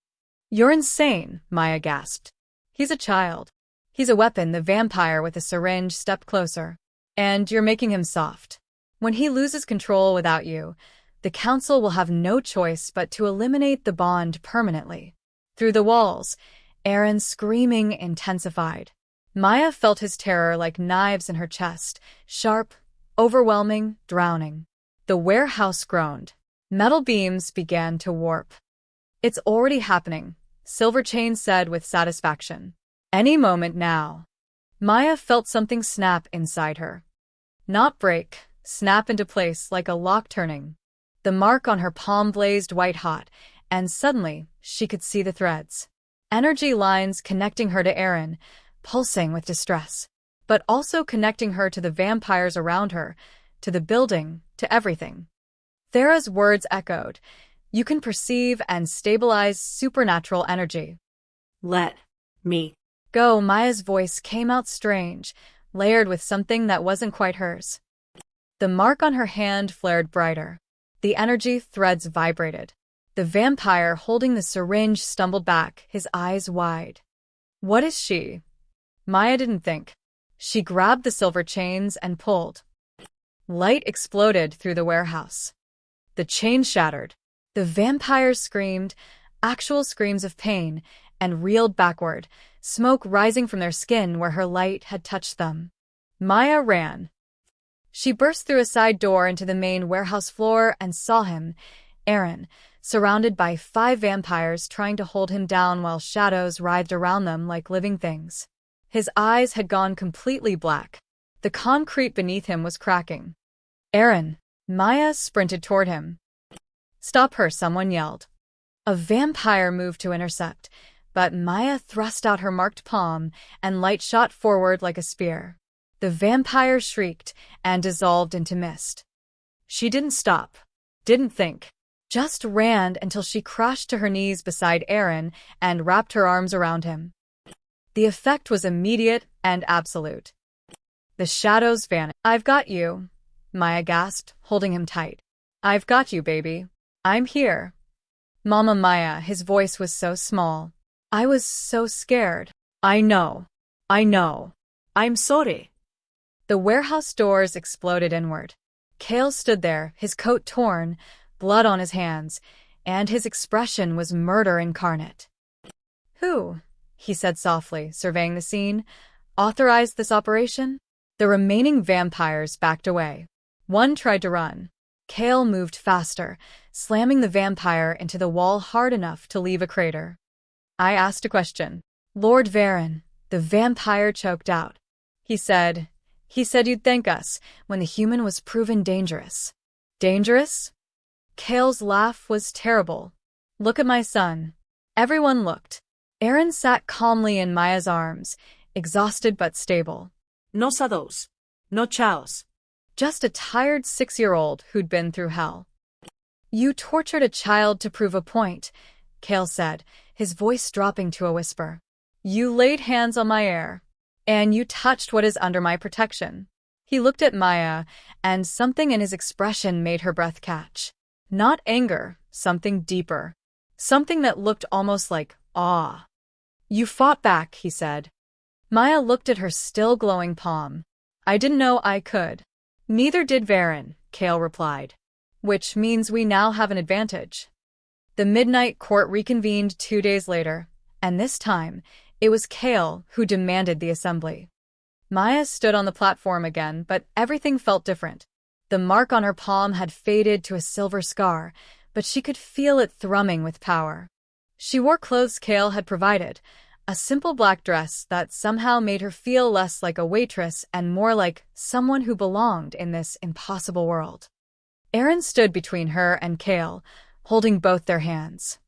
You're insane, Maya gasped. He's a child. He's a weapon. The vampire with a syringe stepped closer. And you're making him soft. When he loses control without you, the council will have no choice but to eliminate the bond permanently. Through the walls, Aaron's screaming intensified. Maya felt his terror like knives in her chest, sharp, overwhelming, drowning. The warehouse groaned. Metal beams began to warp. It's already happening, Silver Chain said with satisfaction. Any moment now. Maya felt something snap inside her. Not break, snap into place like a lock turning. The mark on her palm blazed white-hot, and suddenly she could see the threads. Energy lines connecting her to Aaron, pulsing with distress, but also connecting her to the vampires around her, to the building, to everything. Thera's words echoed. You can perceive and stabilize supernatural energy.
Let me
go. Maya's voice came out strange, layered with something that wasn't quite hers. The mark on her hand flared brighter. The energy threads vibrated. The vampire holding the syringe stumbled back, his eyes wide. What is she? Maya didn't think. She grabbed the silver chains and pulled. Light exploded through the warehouse. The chain shattered. The vampires screamed, actual screams of pain, and reeled backward, smoke rising from their skin where her light had touched them. Maya ran. She burst through a side door into the main warehouse floor and saw him, Aaron, surrounded by 5 vampires trying to hold him down while shadows writhed around them like living things. His eyes had gone completely black. The concrete beneath him was cracking. Aaron! Maya sprinted toward him. Stop her, someone yelled. A vampire moved to intercept, but Maya thrust out her marked palm, and light shot forward like a spear. The vampire shrieked and dissolved into mist. She didn't stop, didn't think, just ran until she crashed to her knees beside Aaron and wrapped her arms around him. The effect was immediate and absolute. The shadows vanished. I've got you, Maya gasped, holding him tight. I've got you, baby. I'm here. Mama Maya, his voice was so small. I was so scared. I know. I know.
I'm sorry.
The warehouse doors exploded inward. Kale stood there, his coat torn, blood on his hands, and his expression was murder incarnate. Who, he said softly, surveying the scene, authorized this operation? The remaining vampires backed away. One tried to run. Kale moved faster, slamming the vampire into the wall hard enough to leave a crater. I asked a question. Lord Varen, the vampire choked out. He said you'd thank us when the human was proven dangerous. Dangerous? Kale's laugh was terrible. Look at my son. Everyone looked. Aaron sat calmly in Maya's arms, exhausted but stable.
No sados. No chaos.
Just a tired 6-year-old who'd been through hell. You tortured a child to prove a point, Kale said, his voice dropping to a whisper. You laid hands on my heir, and you touched what is under my protection. He looked at Maya, and something in his expression made her breath catch. Not anger, something deeper. Something that looked almost like awe. You fought back, he said. Maya looked at her still glowing palm. I didn't know I could. Neither did Varen, Kale replied. Which means we now have an advantage. The midnight court reconvened 2 days later, and this time, it was Kale who demanded the assembly. Maya stood on the platform again, but everything felt different. The mark on her palm had faded to a silver scar, but she could feel it thrumming with power. She wore clothes Kale had provided, a simple black dress that somehow made her feel less like a waitress and more like someone who belonged in this impossible world. Aaron stood between her and Kale, holding both their hands.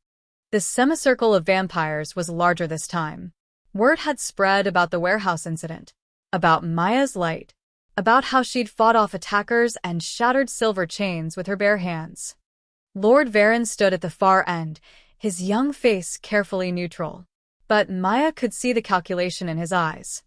The semicircle of vampires was larger this time. Word had spread about the warehouse incident, about Maya's light, about how she'd fought off attackers and shattered silver chains with her bare hands. Lord Varen stood at the far end, his young face carefully neutral. But Maya could see the calculation in his eyes.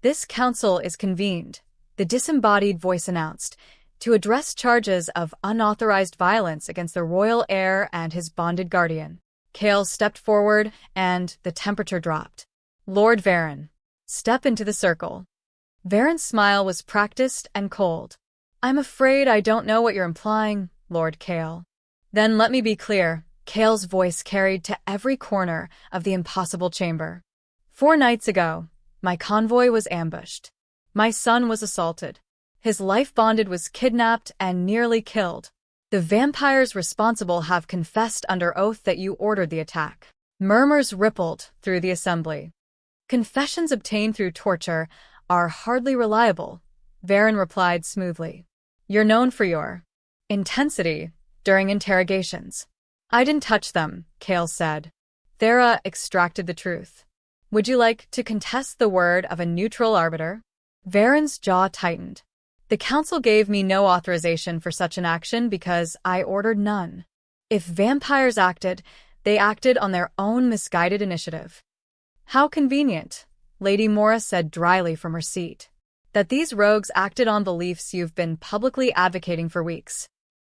This council is convened, the disembodied voice announced, to address charges of unauthorized violence against the royal heir and his bonded guardian. Kale stepped forward, and the temperature dropped. Lord Varen, step into the circle. Varen's smile was practiced and cold. I'm afraid I don't know what you're implying, Lord Kale. Then let me be clear. Kale's voice carried to every corner of the impossible chamber. 4 nights ago, my convoy was ambushed. My son was assaulted. His life bonded was kidnapped and nearly killed. The vampires responsible have confessed under oath that you ordered the attack. Murmurs rippled through the assembly. Confessions obtained through torture are hardly reliable, Varen replied smoothly. You're known for your intensity during interrogations. I didn't touch them, Kale said. Thera extracted the truth. Would you like to contest the word of a neutral arbiter? Varen's jaw tightened. The council gave me no authorization for such an action because I ordered none. If vampires acted, they acted on their own misguided initiative. How convenient, Lady Mora said dryly from her seat, that these rogues acted on beliefs you've been publicly advocating for weeks.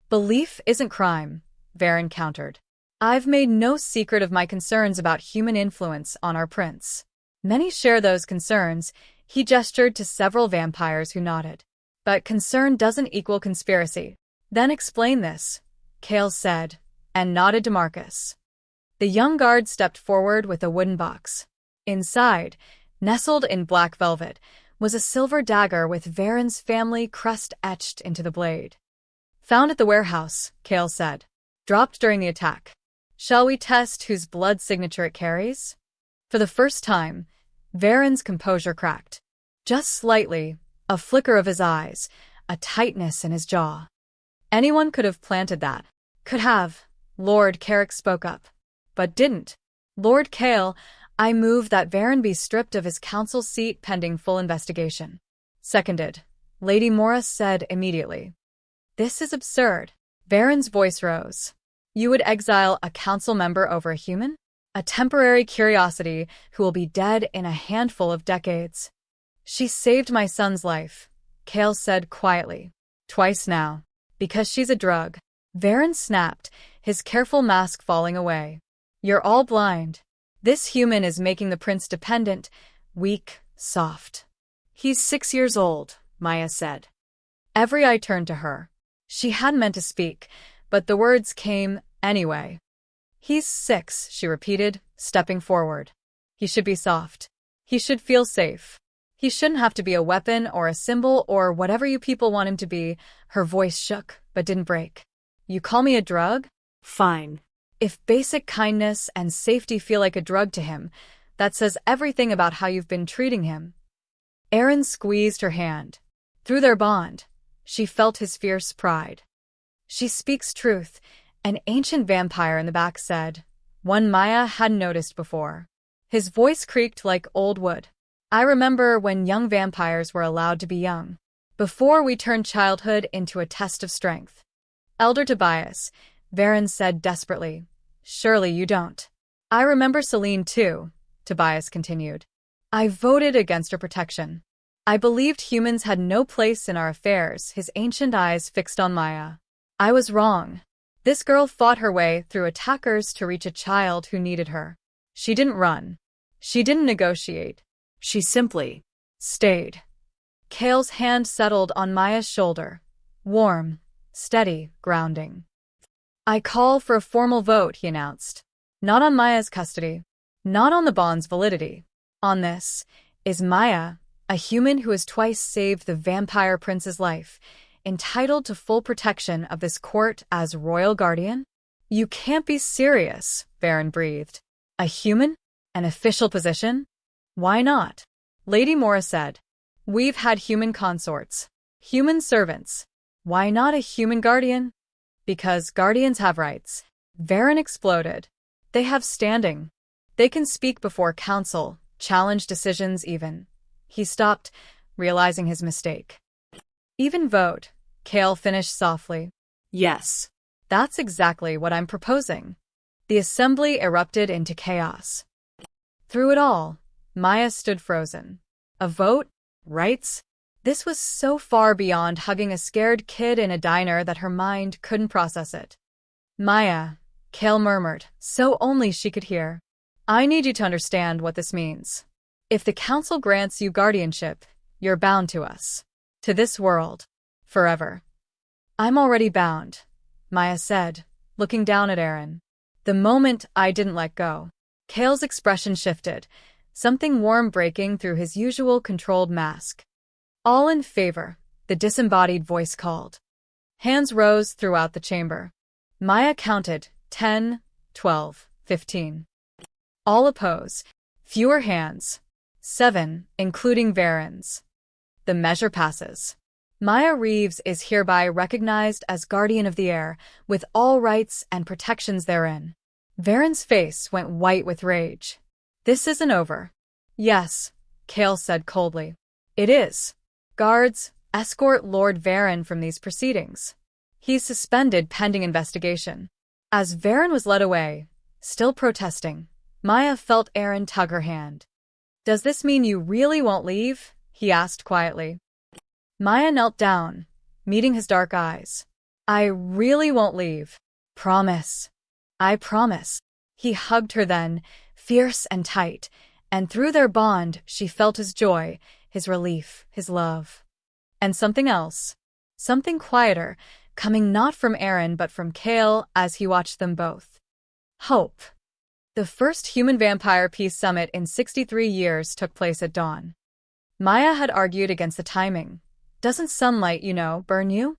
Belief isn't crime, Varen countered. I've made no secret of my concerns about human influence on our prince. Many share those concerns, he gestured to several vampires who nodded. But concern doesn't equal conspiracy. Then explain this, Kale said, and nodded to Marcus. The young guard stepped forward with a wooden box. Inside, nestled in black velvet, was a silver dagger with Varen's family crest etched into the blade. Found at the warehouse, Kale said. Dropped during the attack. Shall we test whose blood signature it carries? For the first time, Varen's composure cracked. Just slightly, a flicker of his eyes, a tightness in his jaw. Anyone could have planted that. Could have, Lord Carrick spoke up. But didn't. Lord Kale, I move that Varen be stripped of his council seat pending full investigation. Seconded. Lady Morris said immediately. This is absurd. Varen's voice rose. You would exile a council member over a human? A temporary curiosity who will be dead in a handful of decades. She saved my son's life, Kale said quietly. Twice now. Because she's a drug. Varen snapped, his careful mask falling away. You're all blind. This human is making the prince dependent, weak, soft.
He's 6 years old, Maya said.
Every eye turned to her. She hadn't meant to speak, but the words came anyway. He's 6, she repeated, stepping forward. He should be soft. He should feel safe. He shouldn't have to be a weapon or a symbol or whatever you people want him to be. Her voice shook, but didn't break. You call me a drug?
Fine.
If basic kindness and safety feel like a drug to him, that says everything about how you've been treating him. Erin squeezed her hand. Through their bond, she felt his fierce pride. She speaks truth, an ancient vampire in the back said, one Maya hadn't noticed before. His voice creaked like old wood. I remember when young vampires were allowed to be young, before we turned childhood into a test of strength. Elder Tobias, Varen said desperately. Surely you don't. I remember Celine too, Tobias continued. I voted against her protection. I believed humans had no place in our affairs, his ancient eyes fixed on Maya. I was wrong. This girl fought her way through attackers to reach a child who needed her. She didn't run. She didn't negotiate.
She simply
stayed. Kale's hand settled on Maya's shoulder. Warm, steady, grounding. I call for a formal vote, he announced. Not on Maya's custody. Not on the bond's validity. On this, is Maya, a human who has twice saved the vampire prince's life, entitled to full protection of this court as royal guardian? You can't be serious, Varen breathed. A human? An official position? Why not? Lady Mora said. We've had human consorts. Human servants. Why not a human guardian? Because guardians have rights. Varen exploded. They have standing. They can speak before council, challenge decisions even. He stopped, realizing his mistake. Even vote, Kale finished softly.
Yes.
That's exactly what I'm proposing. The assembly erupted into chaos. Through it all, Maya stood frozen. A vote? Rights? This was so far beyond hugging a scared kid in a diner that her mind couldn't process it. Maya, Kale murmured, so only she could hear. I need you to understand what this means. If the council grants you guardianship, you're bound to us. To this world. Forever. I'm already bound, Maya said, looking down at Erin. The moment I didn't let go. Kale's expression shifted, something warm breaking through his usual controlled mask. All in favor, the disembodied voice called. Hands rose throughout the chamber. Maya counted 10, 12, 15. All oppose. Fewer hands. 7, including Varen's. The measure passes. Maya Reeves is hereby recognized as guardian of the air, with all rights and protections therein. Varen's face went white with rage. This isn't over. Yes, Kale said coldly. It is. Guards, escort Lord Varen from these proceedings. He's suspended pending investigation. As Varen was led away, still protesting, Maya felt Erin tug her hand. Does this mean you really won't leave? He asked quietly. Maya knelt down, meeting his dark eyes. I really won't leave. Promise. I promise. He hugged her then, fierce and tight, and through their bond she felt his joy, his relief, his love. And something else. Something quieter, coming not from Erin but from Kale as he watched them both. Hope. The first human-vampire peace summit in 63 years took place at dawn. Maya had argued against the timing. Doesn't sunlight, burn you?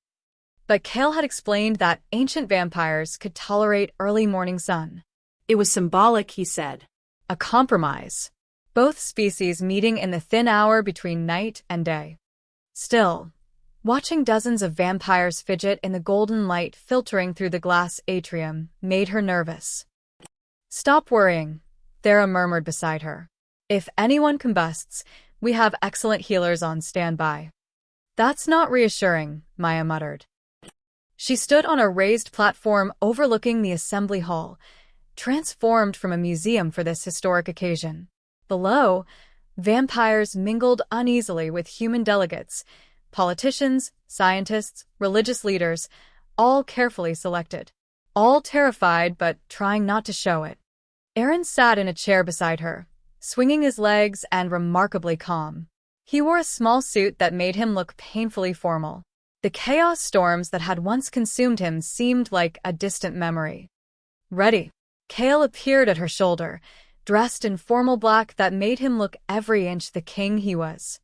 But Kale had explained that ancient vampires could tolerate early morning sun.
It was symbolic, he said.
A compromise. Both species meeting in the thin hour between night and day. Still, watching dozens of vampires fidget in the golden light filtering through the glass atrium made her nervous. Stop worrying, Thera murmured beside her. If anyone combusts, we have excellent healers on standby. That's not reassuring, Maya muttered. She stood on a raised platform overlooking the assembly hall, transformed from a museum for this historic occasion. Below, vampires mingled uneasily with human delegates, politicians, scientists, religious leaders, all carefully selected. All terrified but trying not to show it. Aaron sat in a chair beside her, swinging his legs and remarkably calm. He wore a small suit that made him look painfully formal. The chaos storms that had once consumed him seemed like a distant memory. Ready. Kale appeared at her shoulder, dressed in formal black that made him look every inch the king he was.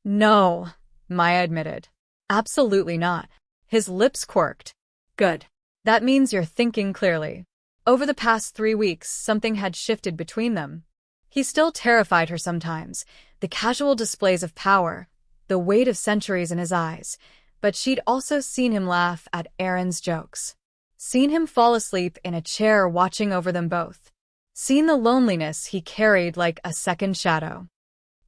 No, Maya admitted. Absolutely not. His lips quirked.
Good.
That means you're thinking clearly. Over the past 3 weeks, something had shifted between them. He still terrified her sometimes, the casual displays of power, the weight of centuries in his eyes, but she'd also seen him laugh at Aaron's jokes. Seen him fall asleep in a chair watching over them both. Seen the loneliness he carried like a second shadow.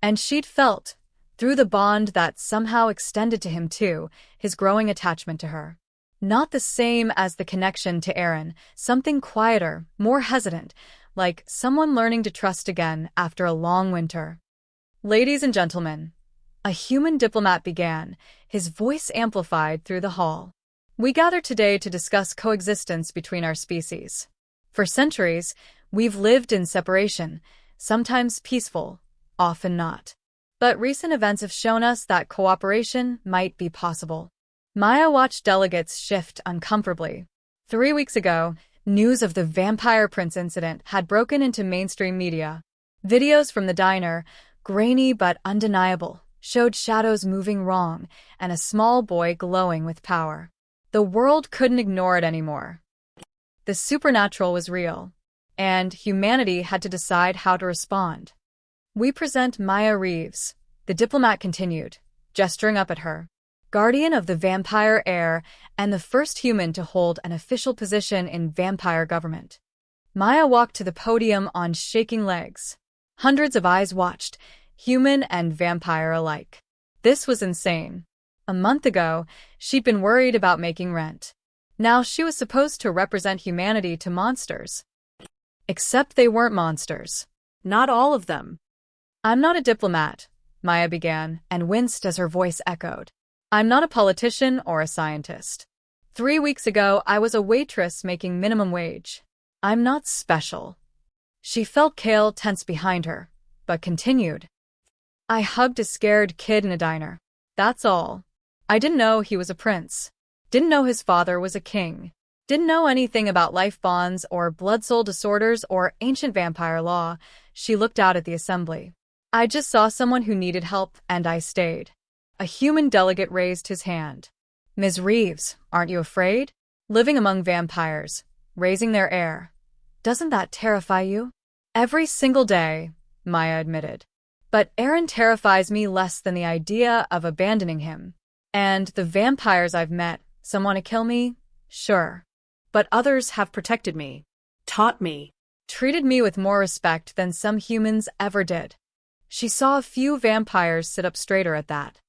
And she'd felt, through the bond that somehow extended to him too, his growing attachment to her. Not the same as the connection to Aaron, something quieter, more hesitant, like someone learning to trust again after a long winter. Ladies and gentlemen, a human diplomat began, his voice amplified through the hall. We gather today to discuss coexistence between our species. For centuries, we've lived in separation, sometimes peaceful, often not. But recent events have shown us that cooperation might be possible. Maya watched delegates shift uncomfortably. 3 weeks ago, news of the Vampire Prince incident had broken into mainstream media. Videos from the diner, grainy but undeniable, showed shadows moving wrong and a small boy glowing with power. The world couldn't ignore it anymore. The supernatural was real, and humanity had to decide how to respond. We present Maya Reeves, the diplomat continued, gesturing up at her. Guardian of the vampire heir and the first human to hold an official position in vampire government. Maya walked to the podium on shaking legs. Hundreds of eyes watched, human and vampire alike. This was insane. A month ago, she'd been worried about making rent. Now she was supposed to represent humanity to monsters. Except they weren't monsters.
Not all of them.
I'm not a diplomat, Maya began, and winced as her voice echoed. I'm not a politician or a scientist. 3 weeks ago, I was a waitress making minimum wage. I'm not special. She felt Kale tense behind her, but continued. I hugged a scared kid in a diner. That's all. I didn't know he was a prince. Didn't know his father was a king. Didn't know anything about life bonds or blood-soul disorders or ancient vampire law. She looked out at the assembly. I just saw someone who needed help, and I stayed. A human delegate raised his hand. Ms. Reeves, aren't you afraid? Living among vampires, raising their heir. Doesn't that terrify you? Every single day, Maya admitted. But Aaron terrifies me less than the idea of abandoning him. And the vampires I've met, some want to kill me? Sure. But others have protected me, taught me, treated me with more respect than some humans ever did. She saw a few vampires sit up straighter at that.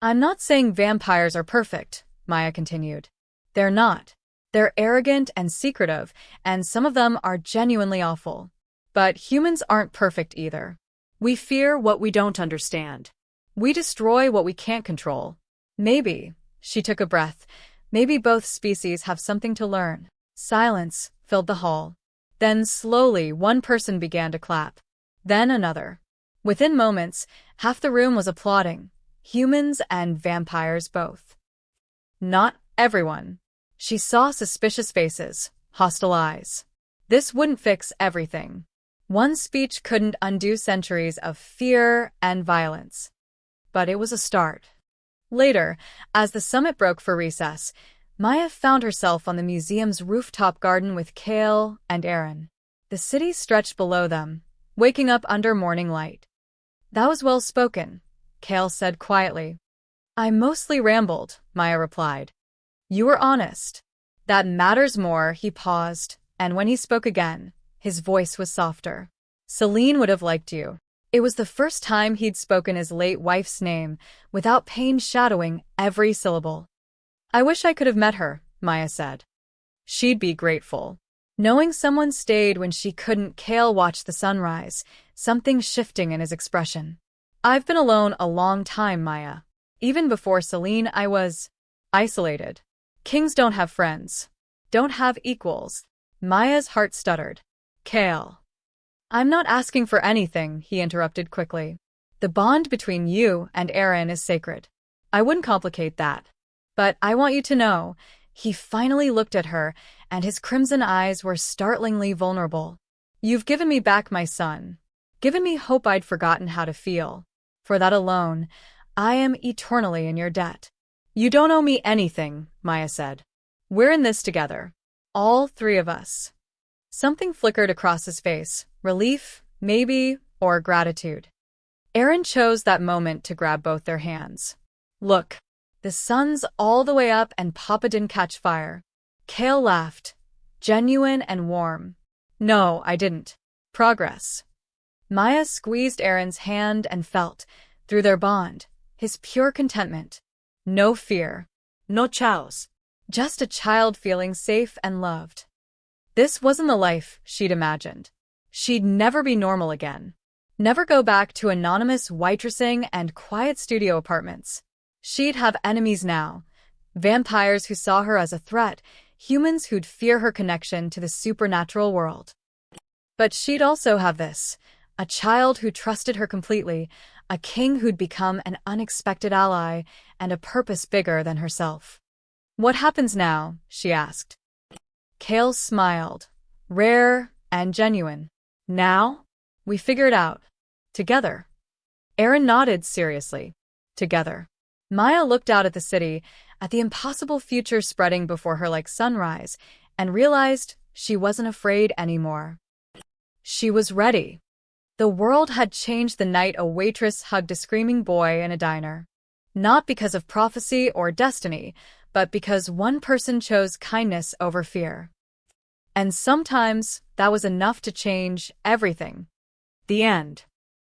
I'm not saying vampires are perfect, Maya continued. They're not. They're arrogant and secretive, and some of them are genuinely awful. But humans aren't perfect either. We fear what we don't understand. We destroy what we can't control. Maybe, she took a breath, maybe both species have something to learn. Silence filled the hall. Then slowly one person began to clap. Then another. Within moments, half the room was applauding. Humans and vampires both. Not everyone. She saw suspicious faces, hostile eyes. This wouldn't fix everything. One speech couldn't undo centuries of fear and violence. But it was a start. Later, as the summit broke for recess, Maya found herself on the museum's rooftop garden with Kale and Aaron. The city stretched below them, waking up under morning light. That was well spoken, Kale said quietly. I mostly rambled, Maya replied. You were honest. That matters more, he paused, and when he spoke again, his voice was softer. Celine would have liked you. It was the first time he'd spoken his late wife's name, without pain shadowing every syllable. I wish I could have met her, Maya said. She'd be grateful. Knowing someone stayed when she couldn't, Kale watched the sunrise, something shifting in his expression. I've been alone a long time, Maya. Even before Celine, I was isolated. Kings don't have friends. Don't have equals. Maya's heart stuttered. Kale. I'm not asking for anything, he interrupted quickly. The bond between you and Aaron is sacred. I wouldn't complicate that. But I want you to know, he finally looked at her, and his crimson eyes were startlingly vulnerable. You've given me back my son. Given me hope I'd forgotten how to feel. For that alone, I am eternally in your debt. You don't owe me anything, Maya said. We're in this together. All three of us. Something flickered across his face. Relief, maybe, or gratitude. Aaron chose that moment to grab both their hands. Look, the sun's all the way up and Papa didn't catch fire. Kale laughed. Genuine and warm. No, I didn't. Progress. Maya squeezed Aaron's hand and felt, through their bond, his pure contentment. No fear.
No chaos.
Just a child feeling safe and loved. This wasn't the life she'd imagined. She'd never be normal again. Never go back to anonymous waitressing and quiet studio apartments. She'd have enemies now. Vampires who saw her as a threat, humans who'd fear her connection to the supernatural world. But she'd also have this, a child who trusted her completely, a king who'd become an unexpected ally, and a purpose bigger than herself. What happens now? She asked. Kale smiled. Rare and genuine. Now? We figure it out. Together. Aaron nodded seriously. Together. Maya looked out at the city, at the impossible future spreading before her like sunrise, and realized she wasn't afraid anymore. She was ready. The world had changed the night a waitress hugged a screaming boy in a diner. Not because of prophecy or destiny, but because one person chose kindness over fear. And sometimes that was enough to change everything.
The end.